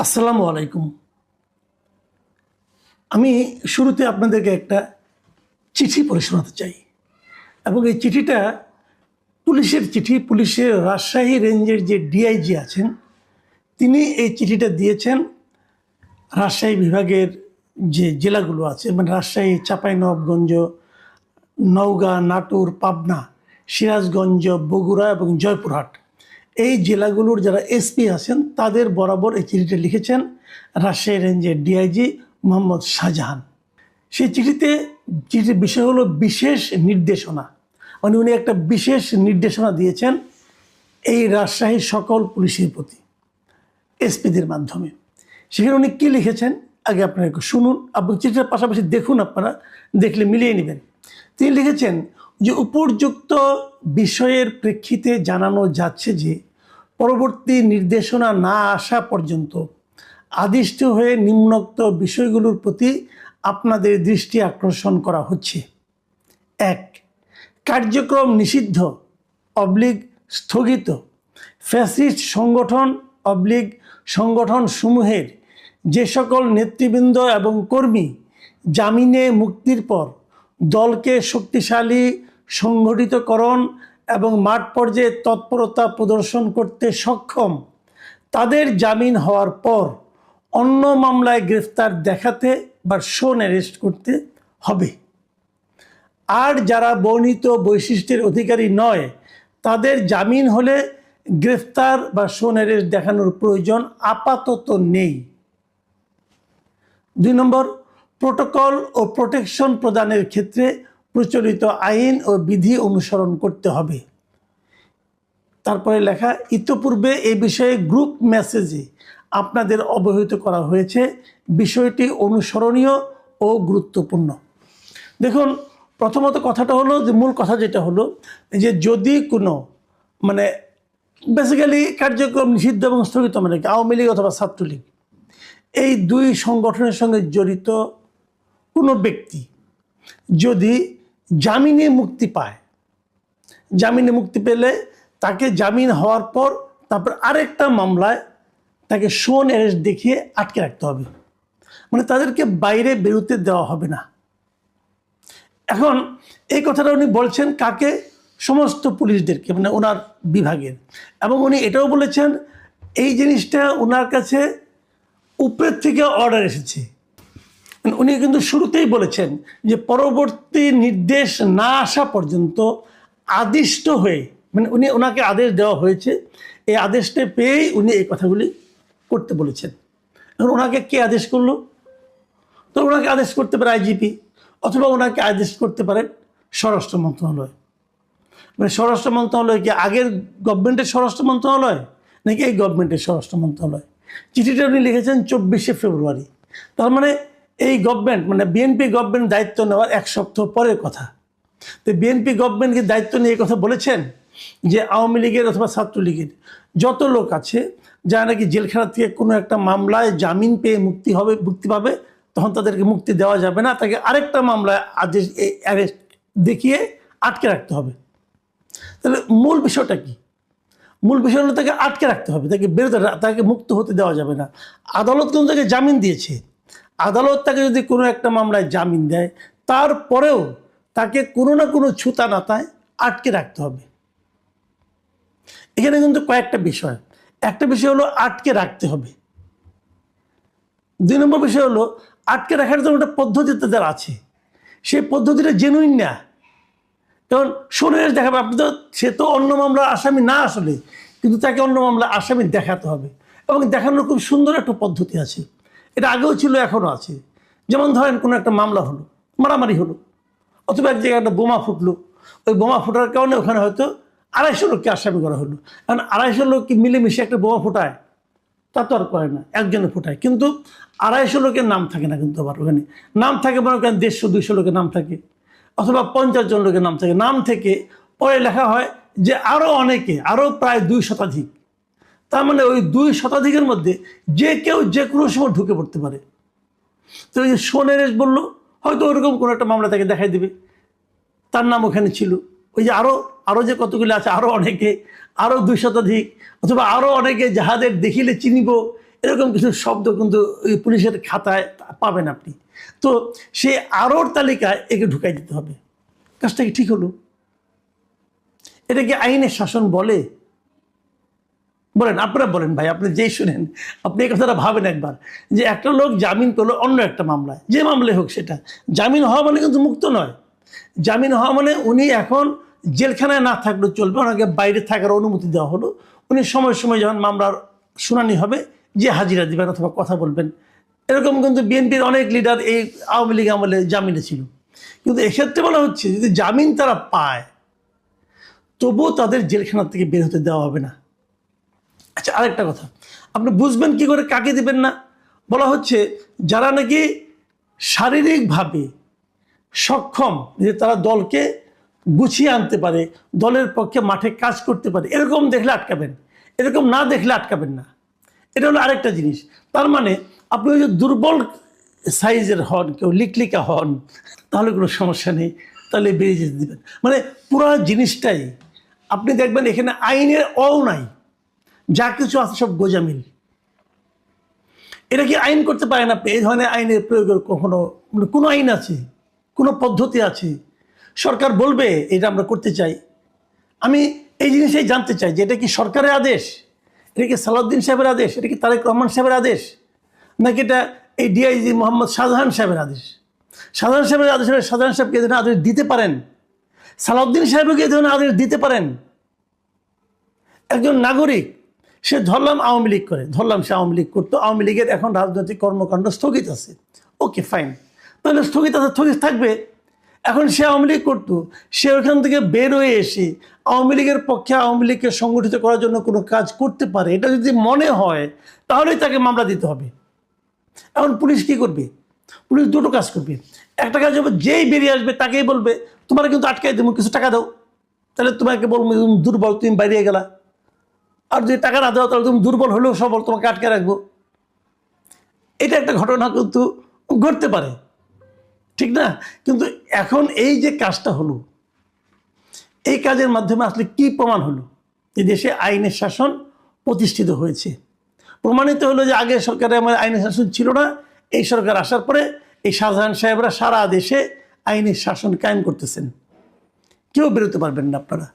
আসসালামু আলাইকুম। আমি শুরুতে আপনাদেরকে একটা চিঠি পড়ে শোনাতে চাই এবং এই চিঠিটা পুলিশের চিঠি। পুলিশের রাজশাহী রেঞ্জের যে ডিআইজি আছেন তিনি এই চিঠিটা দিয়েছেন রাজশাহী বিভাগের যে জেলাগুলো আছে, মানে রাজশাহী, চাঁপাইনবাবগঞ্জ, নওগাঁ, নাটোর, পাবনা, সিরাজগঞ্জ, বগুড়া এবং জয়পুরহাট, এই জেলাগুলোর যারা এসপি আছেন তাদের বরাবর এই চিঠিটা লিখেছেন রাজশাহী রেঞ্জের ডিআইজি মোহাম্মদ শাহজাহান। সেই চিঠির বিষয় হলো বিশেষ নির্দেশনা, মানে উনি একটা বিশেষ নির্দেশনা দিয়েছেন এই রাজশাহীর সকল পুলিশের প্রতি এসপিদের মাধ্যমে। সেখানে উনি কী লিখেছেন আগে আপনারা একটু শুনুন এবং চিঠিটার পাশাপাশি দেখুন, আপনারা দেখলে মিলিয়ে নেবেন। তিনি লিখেছেন যে উপর্যুক্ত বিষয়ের প্রেক্ষিতে জানানো যাচ্ছে যে পরবর্তী নির্দেশনা না আসা পর্যন্ত আদিষ্ট হয়ে নিম্নোক্ত বিষয়গুলোর প্রতি আপনাদের দৃষ্টি আকর্ষণ করা হচ্ছে। ১. কার্যক্রম নিষিদ্ধ স্থগিত ফ্যাসিস্ট সংগঠন সমূহের যে সকল নেতৃবৃন্দ এবং কর্মী জামিনে মুক্তির পর দলকে শক্তিশালী সংগঠিতকরণ এবং মাঠ পর্যায়ে তৎপরতা প্রদর্শন করতে সক্ষম, তাদের জামিন হওয়ার পর অন্য মামলায় গ্রেফতার দেখাতে বা শোন অ্যারেস্ট করতে হবে। আর যারা বর্ণিত বৈশিষ্ট্যের অধিকারী নয় তাদের জামিন হলে গ্রেফতার বা শোন অ্যারেস্ট দেখানোর প্রয়োজন আপাতত নেই। ২ নম্বর, প্রোটোকল ও প্রোটেকশন প্রদানের ক্ষেত্রে প্রচলিত আইন ও বিধি অনুসরণ করতে হবে। তারপরে লেখা, ইতোপূর্বে এ বিষয়ে গ্রুপ মেসেজে আপনাদের অবহিত করা হয়েছে, বিষয়টি অনুসরণীয় ও গুরুত্বপূর্ণ। দেখুন, প্রথমত কথাটা হলো যে মূল কথা যেটা হলো যে যদি কোনো বেসিক্যালি কার্যক্রম নিষিদ্ধ এবং স্থগিত মানে আওয়ামী লীগ অথবা ছাত্রলীগ, এই দুই সংগঠনের সঙ্গে জড়িত কোনো ব্যক্তি যদি জামিনে মুক্তি পায়, জামিনে মুক্তি পেলে তাকে জামিন হওয়ার পর তারপর আরেকটা মামলায় তাকে শোন অ্যারেস্ট দেখিয়ে আটকে রাখতে হবে, মানে তাদেরকে বাইরে বেরোতে দেওয়া হবে না। এখন এই কথাটা উনি বলছেন কাকে? সমস্ত পুলিশদেরকে, মানে ওনার বিভাগের। এবং উনি এটাও বলেছেন এই জিনিসটা ওনার কাছে উপরের থেকে অর্ডার এসেছে। উনি কিন্তু শুরুতেই বলেছেন যে পরবর্তী নির্দেশ না আসা পর্যন্ত আদিষ্ট হয়ে, মানে ওনাকে আদেশ দেওয়া হয়েছে, এই আদেশটা পেয়েই উনি এই কথাগুলি করতে বলেছেন। এখন ওনাকে কে আদেশ করলো? তো ওনাকে আদেশ করতে পারে আইজিপি, অথবা ওনাকে আদেশ করতে পারেন স্বরাষ্ট্র মন্ত্রণালয়। মানে স্বরাষ্ট্র মন্ত্রণালয় কি আগের গভর্নমেন্টের স্বরাষ্ট্র মন্ত্রণালয় নাকি এই গভর্নমেন্টের স্বরাষ্ট্র মন্ত্রণালয়? চিঠিটা উনি লিখেছেন 24শে ফেব্রুয়ারি। তার মানে এই গভর্নমেন্ট, মানে বিএনপি গভর্নমেন্ট দায়িত্ব নেওয়ার 1 সপ্তাহ পরের কথা। তো বিএনপি গভর্নমেন্টকে দায়িত্ব নিয়ে কথা বলেছেন যে আওয়ামী লীগের অথবা ছাত্রলীগের যত লোক আছে যারা নাকি জেলখানা থেকে কোনো একটা মামলায় জামিন পেয়ে মুক্তি পাবে, তখন তাদেরকে মুক্তি দেওয়া যাবে না, তাকে আরেকটা মামলায় আদেশ অ্যারেস্ট দেখিয়ে আটকে রাখতে হবে। তাহলে মূল বিষয়টা কি? মূল বিষয় হলো তাকে আটকে রাখতে হবে, তাকে মুক্ত হতে দেওয়া যাবে না। আদালত কিন্তু তাকে জামিন দিয়েছে, আদালত তাকে যদি কোনো একটা মামলায় জামিন দেয় তারপরেও তাকে কোনো না কোনো ছুতা নাতায় আটকে রাখতে হবে। এখানে কিন্তু কয়েকটা বিষয়, একটা বিষয় হলো আটকে রাখতে হবে। 2 নম্বর বিষয় হলো আটকে রাখার জন্য একটা পদ্ধতি তাদের আছে, সেই পদ্ধতিটা জেনুইন না। কারণ শোন অ্যারেস্ট দেখাবে, আপনি তো সে তো অন্য মামলার আসামি না আসলে, কিন্তু তাকে অন্য মামলার আসামি দেখাতে হবে এবং দেখানোর খুব সুন্দর একটা পদ্ধতি আছে। এটা আগেও ছিল, এখনও আছে। যেমন ধরেন কোনো একটা মামলা হলো, মারামারি হলো, অথবা এক জায়গায় একটা বোমা ফুটলো, ওই বোমা ফোটার কারণে ওখানে হয়তো 250 লোককে আসামি করা হলো। কারণ 250 লোক কি মিলেমিশে একটা বোমা ফোটায়? তা তো আর করে না, একজনে ফোটায়। কিন্তু 250 লোকের নাম থাকে না, কিন্তু আবার ওখানে নাম থাকে মনে করেন 150-200 লোকের নাম থাকে, অথবা 50 জন লোকের নাম থাকে। নাম থেকে পরে লেখা হয় যে আরও অনেকে, আরও প্রায় 2 শতাধিক। তার মানে ওই 2 শতাধিকের মধ্যে যে কেউ যে কোনো সময় ঢুকে পড়তে পারে। তো ওই যে শোন অ্যারেস্ট বললো, হয়তো ওরকম কোনো একটা মামলা তাকে দেখাই দেবে, তার নাম ওখানে ছিল। ওই যে আরও যে কতগুলো আছে, আরও অনেকে, আরও 2 শতাধিক, অথবা আরও অনেকে যাহাদের দেখিলে চিনিব, এরকম কিছু শব্দ কিন্তু ওই পুলিশের খাতায় পাবেন আপনি। তো সেই আরোর তালিকায় একে ঢুকাই দিতে হবে। কাজটা কি ঠিক হলো? এটা কি আইনের শাসন বলে? বলেন, আপনারা বলেন ভাই, আপনি যেই শুনেন, আপনি এই কথাটা ভাবেন একবার, যে একটা লোক জামিন পেলো অন্য একটা মামলায়, যে মামলায় হোক সেটা, জামিন হওয়া মানে কিন্তু মুক্ত নয়। জামিন হওয়া মানে উনি এখন জেলখানায় না থাকলেও চলবে, ওনাকে বাইরে থাকার অনুমতি দেওয়া হলো। উনি সময় সময় যখন মামলার শুনানি হবে যে হাজিরা দিবেন অথবা কথা বলবেন। এরকম কিন্তু বিএনপির অনেক লিডার এই আওয়ামী লীগ আমলে জামিনে ছিল। কিন্তু এক্ষেত্রে বলা হচ্ছে যদি জামিন তারা পায় তবুও তাদের জেলখানা থেকে বের হতে দেওয়া হবে না। আচ্ছা, আরেকটা কথা, আপনি বুঝবেন কি করে কাকে দিবেন না? বলা হচ্ছে যারা নাকি শারীরিকভাবে সক্ষম, যে তারা দলকে গুছিয়ে আনতে পারে, দলের পক্ষে মাঠে কাজ করতে পারে, এরকম দেখলে আটকাবেন, এরকম না দেখলে আটকাবেন না। এটা হলো আরেকটা জিনিস। তার মানে আপনি ওই যে দুর্বল সাইজের হন, কেউ লিকলিকা হন, তাহলে কোনো সমস্যা নেই, তাহলে বেরিয়ে যেতে দেবেন। মানে পুরো জিনিসটাই আপনি দেখবেন এখানে আইনের নাই, যা কিছু আছে সব গোজামিল। এটা কি আইন করতে পারেন আপনি? এই ধরনের আইনের প্রয়োগের কখনো কোনো আইন আছে, কোনো পদ্ধতি আছে? সরকার বলবে এটা আমরা করতে চাই। আমি এই জিনিসটাই জানতে চাই যে এটা কি সরকারের আদেশ, এটা কি সালাউদ্দিন সাহেবের আদেশ, এটা কি তারেক রহমান সাহেবের আদেশ, নাকি এটা এই ডিআইজি মোহাম্মদ শাহজাহান সাহেবের আদেশ? শাহজাহান সাহেবের আদেশ হলে শাহজাহান সাহেবকে এই ধরনের আদেশ দিতে পারেন, সালাউদ্দিন সাহেবকে এই ধরনের আদেশ দিতে পারেন। একজন নাগরিক, সে ধরলাম আওয়ামী লীগ করে, ধরলাম সে আওয়ামী লীগ করতো, আওয়ামী লীগের এখন রাজনৈতিক কর্মকাণ্ড স্থগিত আছে, ওকে ফাইন, তাহলে স্থগিত আছে, স্থগিত থাকবে। এখন সে আওয়ামী লীগ করতো, সে ওখান থেকে বের হয়ে এসে আওয়ামী লীগের পক্ষে আওয়ামী লীগকে সংগঠিত করার জন্য কোনো কাজ করতে পারে, এটা যদি মনে হয় তাহলেই তাকে মামলা দিতে হবে। এখন পুলিশ কি করবে? পুলিশ দুটো কাজ করবে। একটা কাজ হবে, যেই বেরিয়ে আসবে তাকেই বলবে তোমার কিন্তু আটকাই দেবো, কিছু টাকা দাও, তাহলে তোমাকে বলবো তুমি দুর্বল, তুমি বাইরে গেলা। আর যদি টাকা না দাও তাহলে তুমি দুর্বল হলেও সবল, তোমাকে আটকে রাখবো। এটা একটা ঘটনা কিন্তু ঘটতে পারে, ঠিক না? কিন্তু এখন এই যে কাজটা হলো, এই কাজের মাধ্যমে আসলে কি প্রমাণ হলো? যে দেশে আইনের শাসন প্রতিষ্ঠিত হয়েছে। প্রমাণিত হলো যে আগে সরকারে আমার আইনের শাসন ছিল না, এই সরকার আসার পরে এই শাহজাহান সাহেবরা সারা দেশে আইনের শাসন কায়েম করতেছেন, কেউ বেরোতে পারবেন না আপনারা।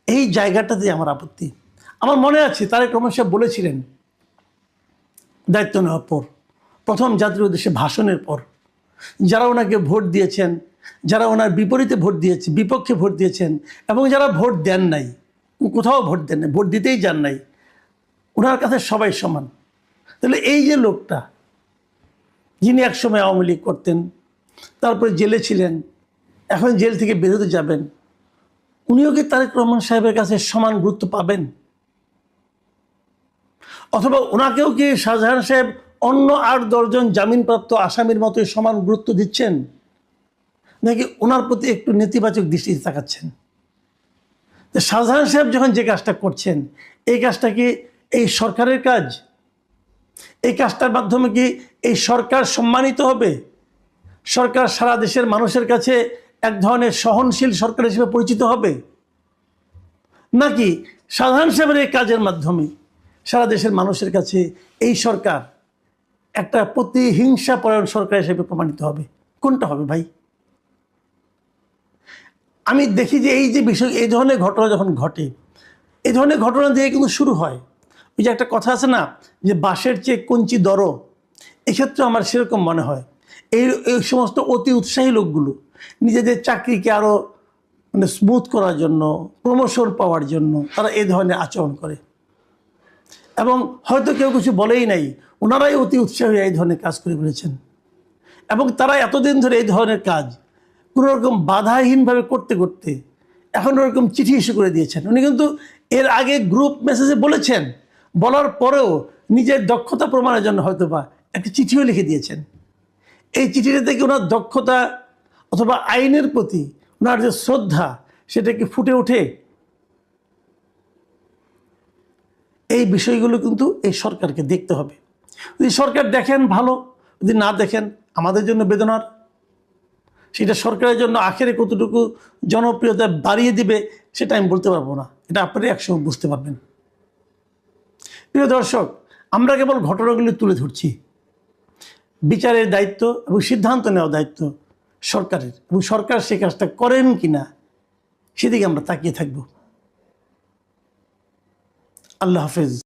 এই জায়গাটাতে আমার আপত্তি। আমার মনে আছে তারেক রহমান সাহেব বলেছিলেন দায়িত্ব নেওয়ার পর, প্রথম জাতির উদ্দেশ্যে ভাষণের পর, যারা ওনাকে ভোট দিয়েছেন, যারা ওনার বিপরীতে ভোট দিয়েছে, বিপক্ষে ভোট দিয়েছেন, এবং যারা ভোট দেন নাই, কোথাও ভোট দেন নাই, ভোট দিতেই যান নাই, ওনার কাছে সবাই সমান। তাহলে এই যে লোকটা, যিনি একসময় আওয়ামী লীগ করতেন, তারপরে জেলে ছিলেন, এখন জেল থেকে বেরোতে যাবেন, উনিও কি তারেক রহমান সাহেবের কাছে সমান গুরুত্ব পাবেন? অথবা ওনাকেও কি শাহজাহান সাহেব অন্য ৮-১০ জন জামিনপ্রাপ্ত আসামির মতোই সমান গুরুত্ব দিচ্ছেন, নাকি ওনার প্রতি একটু নেতিবাচক দৃষ্টিতে তাকাচ্ছেন? শাহজাহান সাহেব যখন যে কাজটা করছেন, এই কাজটা কি এই সরকারের কাজ? এই কাজটার মাধ্যমে কি এই সরকার সম্মানিত হবে? সরকার সারা দেশের মানুষের কাছে এক ধরনের সহনশীল সরকার হিসেবে পরিচিত হবে? নাকি শাহজাহান সাহেবের এই কাজের মাধ্যমে সারা দেশের মানুষের কাছে এই সরকার একটা প্রতিহিংসা পরায়ণ সরকার হিসেবে প্রমাণিত হবে? কোনটা হবে ভাই? আমি দেখি যে এই যে বিষয়, এই ধরনের ঘটনা যখন ঘটে, এই ধরনের ঘটনা দিয়ে কিন্তু শুরু হয়। ওই যে একটা কথা আছে না, যে বাঁশের চেয়ে কঞ্চি দরো, এক্ষেত্রে আমার সেরকম মনে হয়। এই সমস্ত অতি উৎসাহী লোকগুলো নিজেদের চাকরিকে আরও মানে স্মুথ করার জন্য, প্রমোশন পাওয়ার জন্য তারা এই ধরনের আচরণ করে, এবং হয়তো কেউ কিছু বলেই নাই, ওনারাই অতি উৎসাহী এই ধরনের কাজ করে ফেলেছেন। এবং তারা এতদিন ধরে এই ধরনের কাজ কোনো রকম বাধাহীনভাবে করতে করতে এখন ওরকম চিঠি ইস্যু করে দিয়েছেন। উনি কিন্তু এর আগে গ্রুপ মেসেজে বলেছেন, বলার পরেও নিজের দক্ষতা প্রমাণের জন্য হয়তোবা একটা চিঠিও লিখে দিয়েছেন। এই চিঠিটা থেকে ওনার দক্ষতা অথবা আইনের প্রতি ওনার যে শ্রদ্ধা, সেটা কি ফুটে ওঠে? এই বিষয়গুলো কিন্তু এই সরকারকে দেখতে হবে। যদি সরকার দেখেন ভালো, যদি না দেখেন আমাদের জন্য বেদনার। সেটা সরকারের জন্য আখেরে কতটুকু জনপ্রিয়তা বাড়িয়ে দিবে সেটা আমি বলতে পারবো না, এটা আপনারা একসময় বুঝতে পারবেন। প্রিয় দর্শক, আমরা কেবল ঘটনাগুলি তুলে ধরছি। বিচারের দায়িত্ব এবং সিদ্ধান্ত নেওয়ার দায়িত্ব সরকারের, এবং সরকার সে কাজটা করেন কিনা সেদিকে আমরা তাকিয়ে থাকব। আল্লাহ হাফেজ।